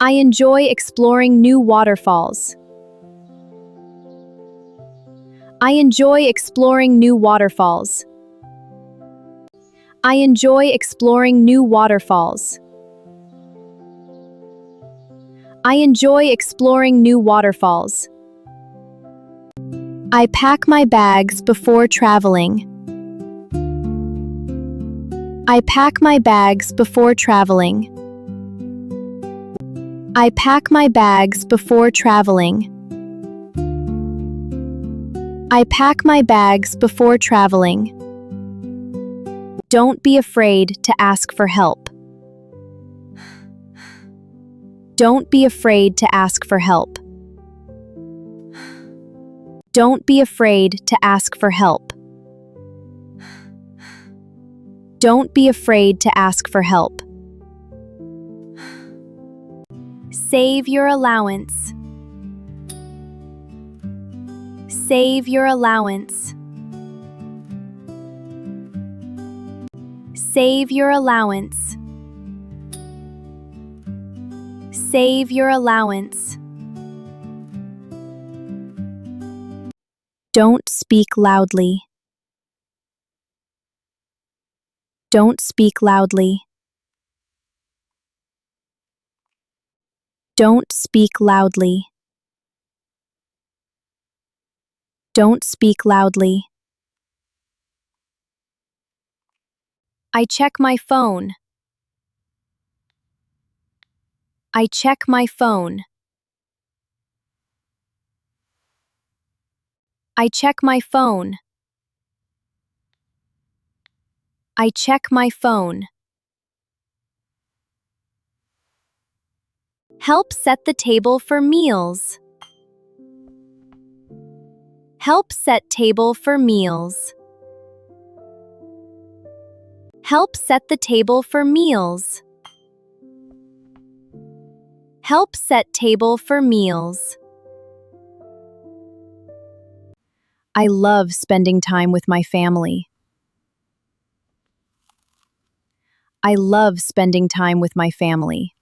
I enjoy exploring new waterfalls. I enjoy exploring new waterfalls. I enjoy exploring new waterfalls. I enjoy exploring new waterfalls. I pack my bags before traveling. I pack my bags before traveling. I pack my bags before traveling. I pack my bags before traveling. Don't be afraid to ask for help. Don't be afraid to ask for help. Don't be afraid to ask for help. Don't be afraid to ask for help. Save your allowance. Save your allowance. Save your allowance. Save your allowance. Don't speak loudly. Don't speak loudly. Don't speak loudly. Don't speak loudly. I check my phone. I check my phone. I check my phone. I check my phone. Help set the table for meals. Help set table for meals. Help set the table for meals. Help set table for meals. I love spending time with my family. I love spending time with my family.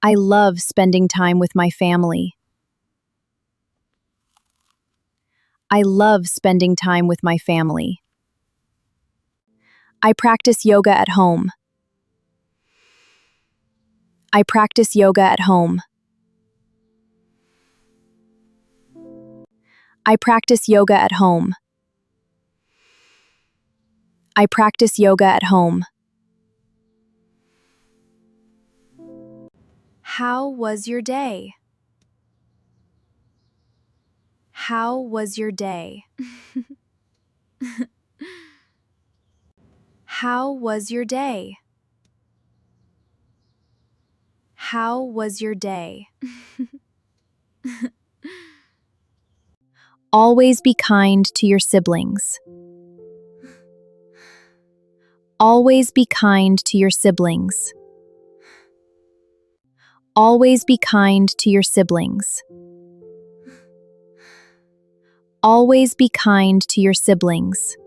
I love spending time with my family. I love spending time with my family. I practice yoga at home. I practice yoga at home. I practice yoga at home. I practice yoga at home. How was your day? How was your day? How was your day? How was your day? Always be kind to your siblings. Always be kind to your siblings. Always be kind to your siblings. Always be kind to your siblings.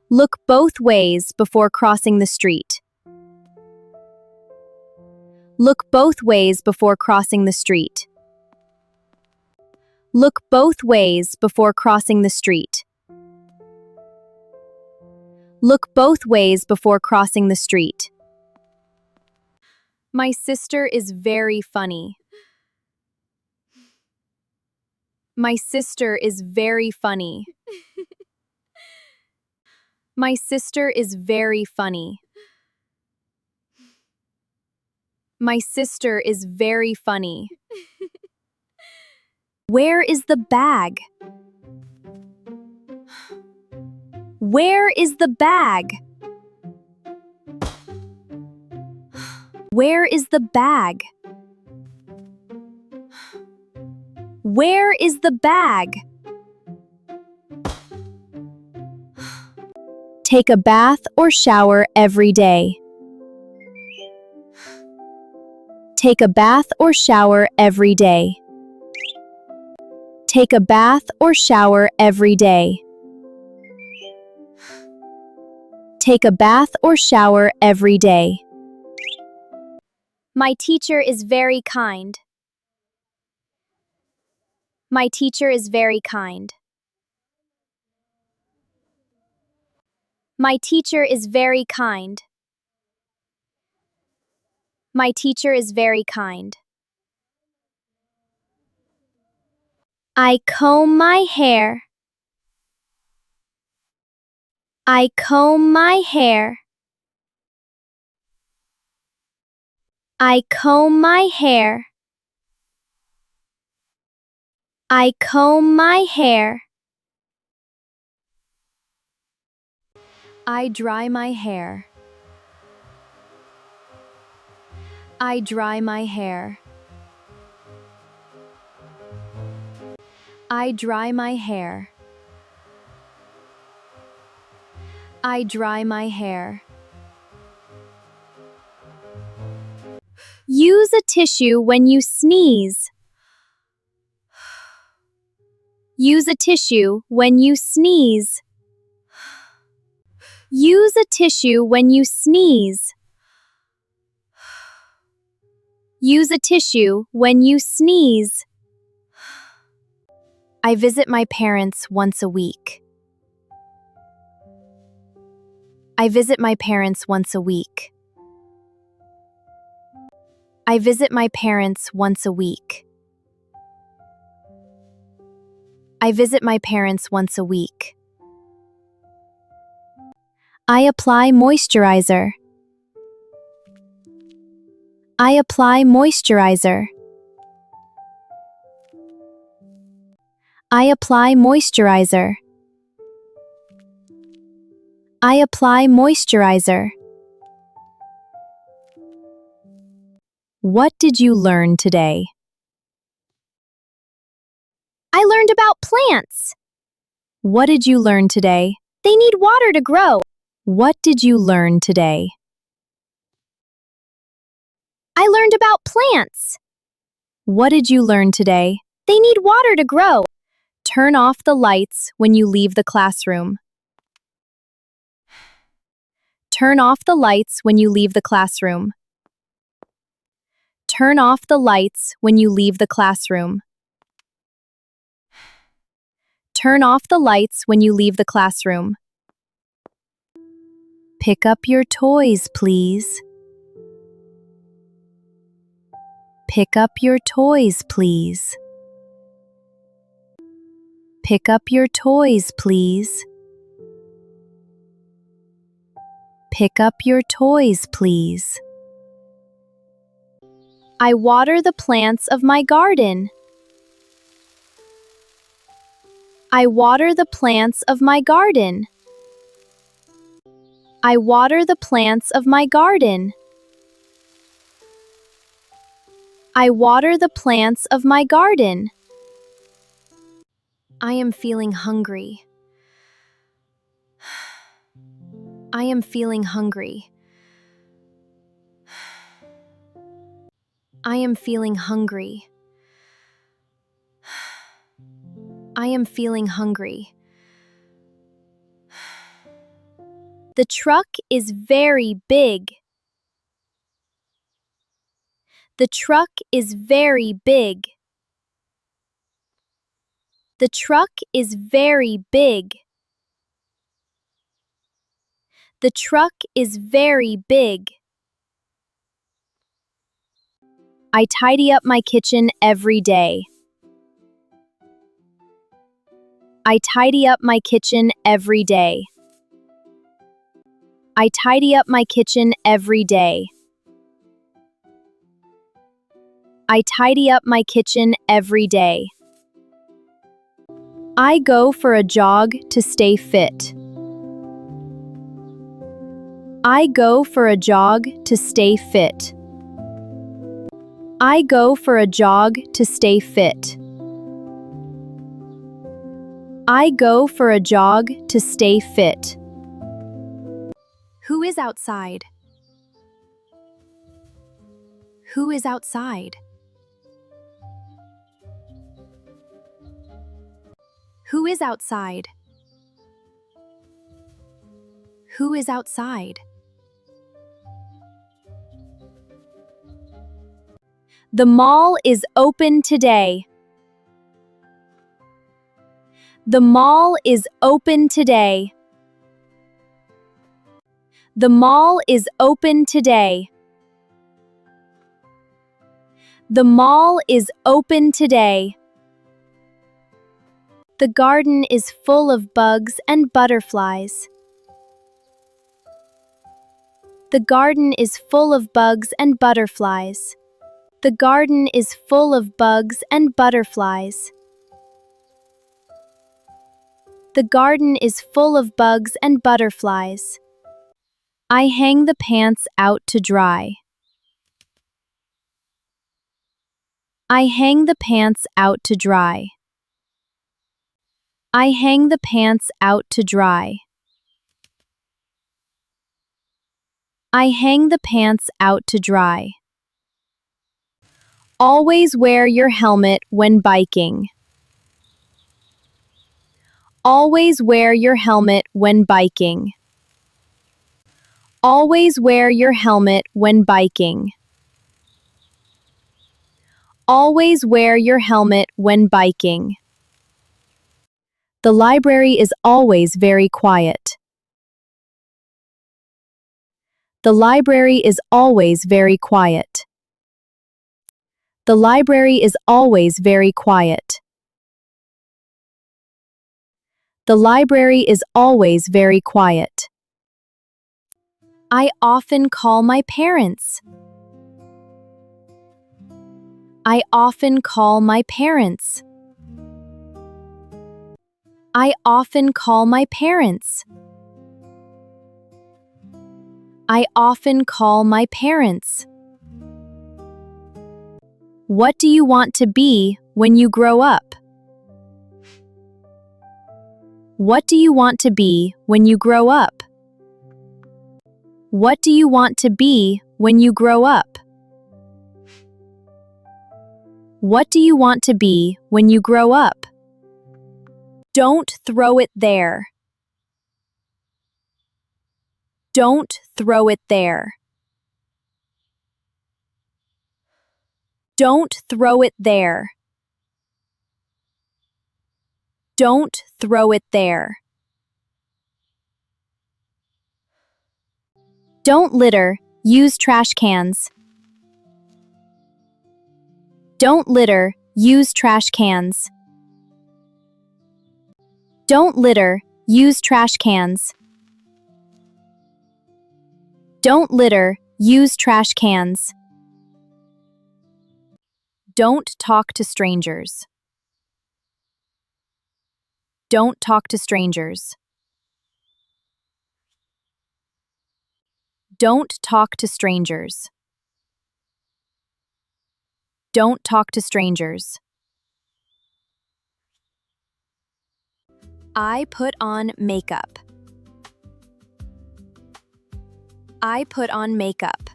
Look both ways before crossing the street. Look both ways before crossing the street. Look both ways before crossing the street. Look both ways before crossing the street. My sister is very funny. My sister is very funny. My sister is very funny. My sister is very funny. Where is the bag? Where is the bag? Where is the bag? Where is the bag? Take a bath or shower every day. Take a bath or shower every day. Take a bath or shower every day. Take a bath or shower every day. My teacher is very kind. My teacher is very kind. My teacher is very kind. My teacher is very kind. I comb my hair. I comb my hair. I comb my hair. I comb my hair. I dry my hair. I dry my hair. I dry my hair. I dry my hair. Use a tissue when you sneeze. Use a tissue when you sneeze. Use a tissue when you sneeze. Use a tissue when you sneeze. I visit my parents once a week. I visit my parents once a week. I visit my parents once a week. I visit my parents once a week. I apply moisturizer. I apply moisturizer. I apply moisturizer. I apply moisturizer. What did you learn today? I learned about plants. What did you learn today? They need water to grow. What did you learn today? I learned about plants. What did you learn today? They need water to grow. Turn off the lights when you leave the classroom. Turn off the lights when you leave the classroom. Turn off the lights when you leave the classroom. Turn off the lights when you leave the classroom. Pick up your toys, please. Pick up your toys, please. Pick up your toys, please. Pick up your toys, please. I water the plants of my garden. I water the plants of my garden. I water the plants of my garden. I water the plants of my garden. I am feeling hungry. I am feeling hungry. I am feeling hungry. I am feeling hungry. The truck is very big. The truck is very big. The truck is very big. The truck is very big. I tidy up my kitchen every day. I tidy up my kitchen every day. I tidy up my kitchen every day. I tidy up my kitchen every day. I go for a jog to stay fit. I go for a jog to stay fit. I go for a jog to stay fit. I go for a jog to stay fit. Who is outside? Who is outside? Who is outside? Who is outside? The mall is open today. The mall is open today. The mall is open today. The mall is open today. The garden is full of bugs and butterflies. The garden is full of bugs and butterflies. The garden is full of bugs and butterflies. The garden is full of bugs and butterflies. I hang the pants out to dry. I hang the pants out to dry. I hang the pants out to dry. I hang the pants out to dry. Always wear your helmet when biking. Always wear your helmet when biking. Always wear your helmet when biking. Always wear your helmet when biking. The library is always very quiet. The library is always very quiet. The library is always very quiet. The library is always very quiet. I often call my parents. I often call my parents. I often call my parents. I often call my parents. What do you want to be when you grow up? What do you want to be when you grow up? What do you want to be when you grow up? What do you want to be when you grow up? Don't throw it there. Don't throw it there. Don't throw it there. Don't throw it there. Don't litter, use trash cans. Don't litter, use trash cans. Don't litter, use trash cans. Don't litter, use trash cans. Don't talk to strangers. Don't talk to strangers. Don't talk to strangers. Don't talk to strangers. I put on makeup. I put on makeup.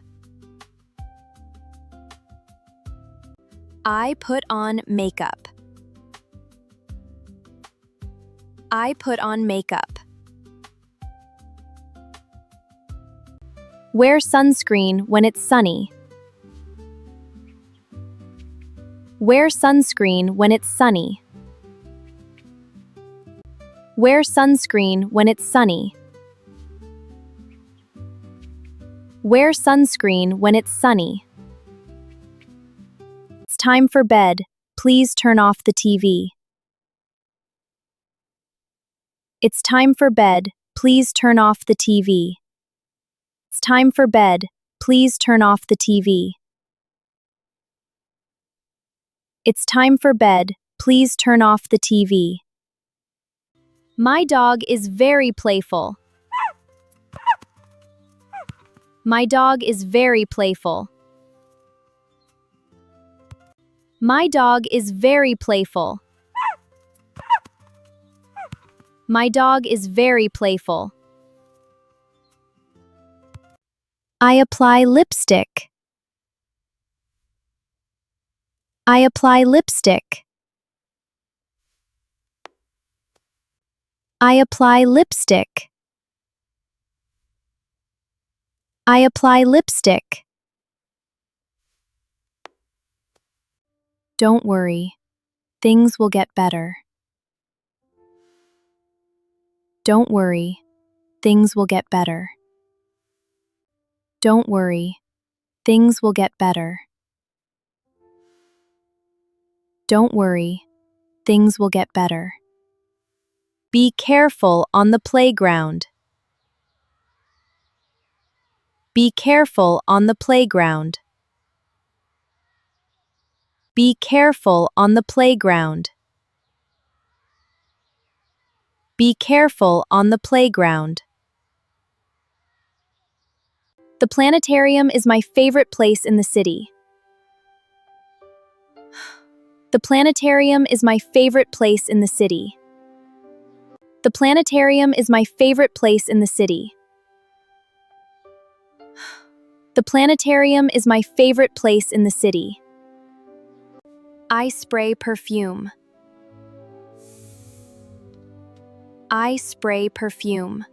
I put on makeup. I put on makeup. Wear sunscreen when it's sunny. Wear sunscreen when it's sunny. Wear sunscreen when it's sunny. Wear sunscreen when it's sunny. It's time for bed. Please turn off the TV. It's time for bed. Please turn off the TV. It's time for bed. Please turn off the TV. It's time for bed. Please turn off the TV. My dog is very playful. My dog is very playful. My dog is very playful. My dog is very playful. I apply lipstick. I apply lipstick. I apply lipstick. I apply lipstick. Don't worry. Things will get better. Don't worry. Things will get better. Don't worry. Things will get better. Don't worry. Things will get better. Be careful on the playground. Be careful on the playground. Be careful on the playground. Be careful on the playground. The planetarium is my favorite place in the city. The planetarium is my favorite place in the city. The planetarium is my favorite place in the city. The planetarium is my favorite place in the city. I spray perfume. I spray perfume.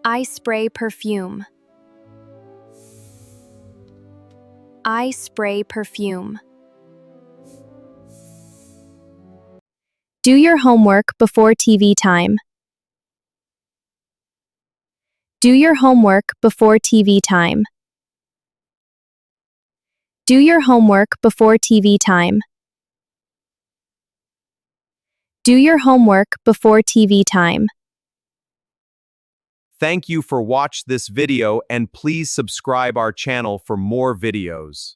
I spray perfume. I spray perfume. Do your homework before TV time. Do your homework before TV time. Do your homework before TV time. Do your homework before TV time. Thank you for watching this video and please subscribe our channel for more videos.